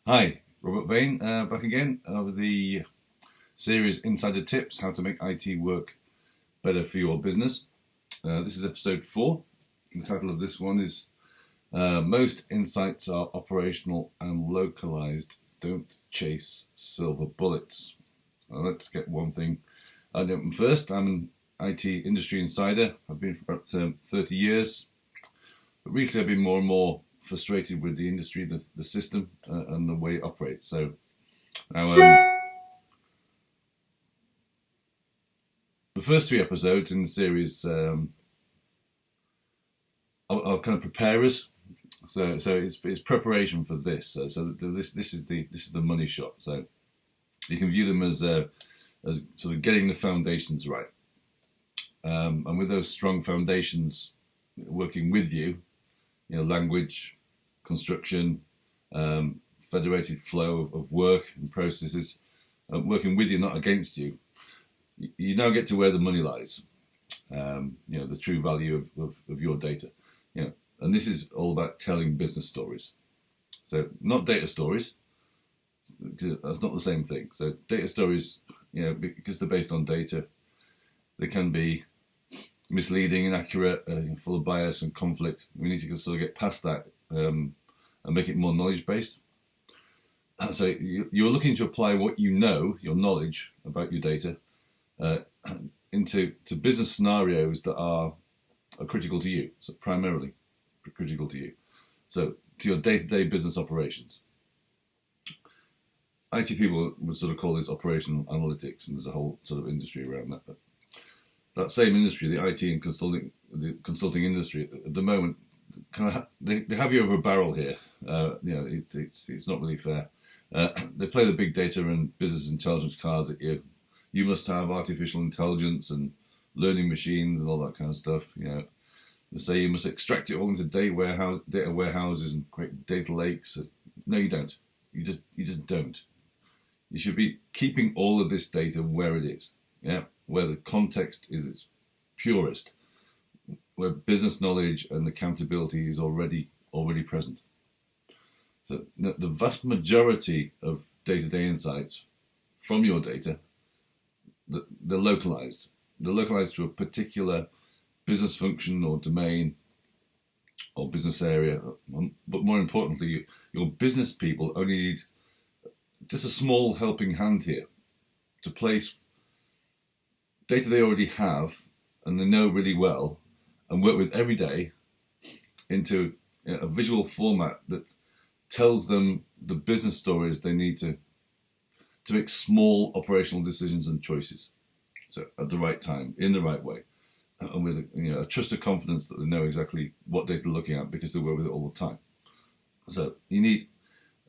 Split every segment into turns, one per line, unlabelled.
Hi, Robert Vane, back again with the series Insider Tips, How to Make IT Work Better for Your Business. This is episode 4. The title of this one is Most Insights Are Operational and Localized. Don't Chase Silver Bullets. Let's get one thing out first. I'm an IT industry insider. I've been for about 30 years. But recently I've been more and more frustrated with the industry, the system, and the way it operates. So now, the first 3 episodes in the series, I'll kind of prepare us. So it's preparation for this. So this is the money shot. So you can view them as sort of getting the foundations right, and with those strong foundations, working with you, language, construction, federated flow of work and processes, working with you, not against you. You now get to where the money lies. The true value of your data. And this is all about telling business stories. So not data stories. That's not the same thing. So data stories, because they're based on data, they can be misleading, inaccurate, full of bias and conflict. We need to sort of get past that and make it more knowledge-based. So you're looking to apply what you know, your knowledge about your data, into business scenarios that are critical to you. So primarily critical to you. So to your day-to-day business operations. IT people would sort of call this operational analytics, and there's a whole sort of industry around that. But that same industry, the IT and consulting industry, at the moment, they have you over a barrel here. It's not really fair. They play the big data and business intelligence cards at you. You must have artificial intelligence and learning machines and all that kind of stuff. They say you must extract it all into data warehouses and create data lakes. No, you don't. You just don't. You should be keeping all of this data where it is. Where the context is its purest, where business knowledge and accountability is already present. So the vast majority of day-to-day insights from your data, they're localized. They're localized to a particular business function or domain or business area. But more importantly, your business people only need just a small helping hand here to place data they already have and they know really well and work with every day into a visual format that tells them the business stories they need to make small operational decisions and choices. So at the right time, in the right way, and with a trusted confidence that they know exactly what data they're looking at because they work with it all the time. So you need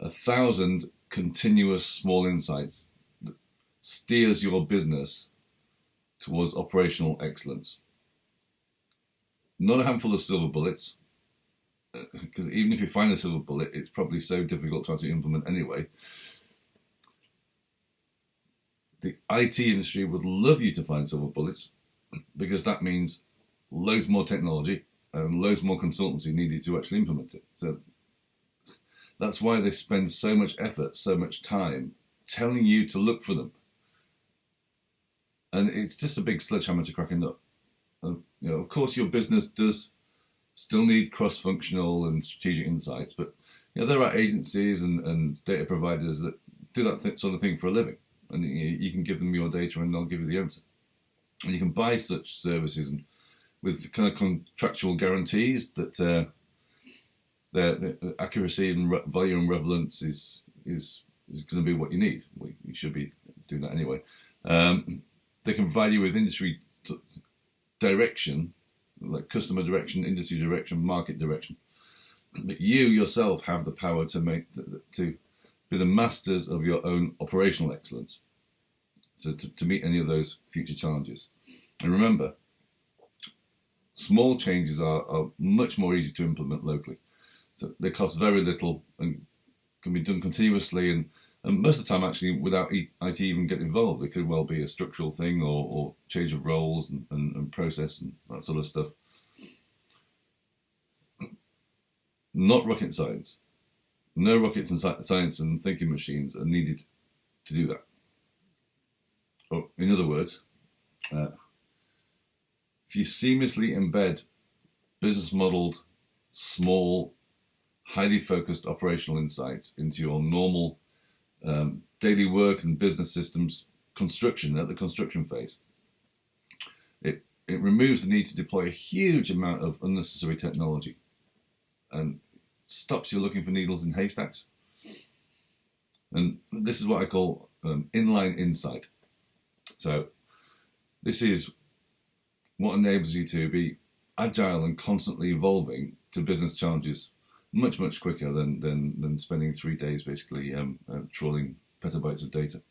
1,000 continuous small insights that steers your business towards operational excellence. Not a handful of silver bullets, because even if you find a silver bullet, it's probably so difficult to actually implement anyway. The IT industry would love you to find silver bullets, because that means loads more technology and loads more consultancy needed to actually implement it. So that's why they spend so much effort, so much time telling you to look for them. And it's just a big sledgehammer to crack a nut. Of course, your business does still need cross-functional and strategic insights, but there are agencies and data providers that do that sort of thing for a living. And you can give them your data and they'll give you the answer. And you can buy such services and with kind of contractual guarantees that the accuracy and value and relevance is going to be what you need. Well, you should be doing that anyway. They can provide you with industry direction, like customer direction, industry direction, market direction. But you yourself have the power to be the masters of your own operational excellence. So to meet any of those future challenges. And remember, small changes are much more easy to implement locally. So they cost very little and can be done continuously and most of the time actually without IT even getting involved. It could well be a structural thing or change of roles and process and that sort of stuff. Not rocket science. No rockets and science and thinking machines are needed to do that. Or, in other words, if you seamlessly embed business modeled, small, highly focused operational insights into your normal daily work and business systems construction at the construction phase, it removes the need to deploy a huge amount of unnecessary technology and stops you looking for needles in haystacks. And this is what I call inline insight. So this is what enables you to be agile and constantly evolving to business challenges much, much quicker than spending 3 days basically trawling petabytes of data.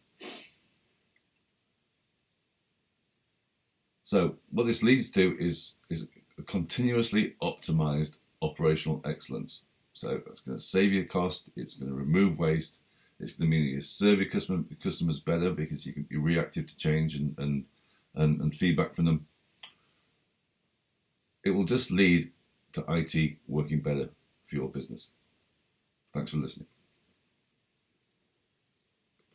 So what this leads to is a continuously optimized operational excellence. So that's going to save you cost, it's going to remove waste, it's going to mean you serve your customers better because you can be reactive to change and feedback from them. It will just lead to IT working better for your business. Thanks for listening.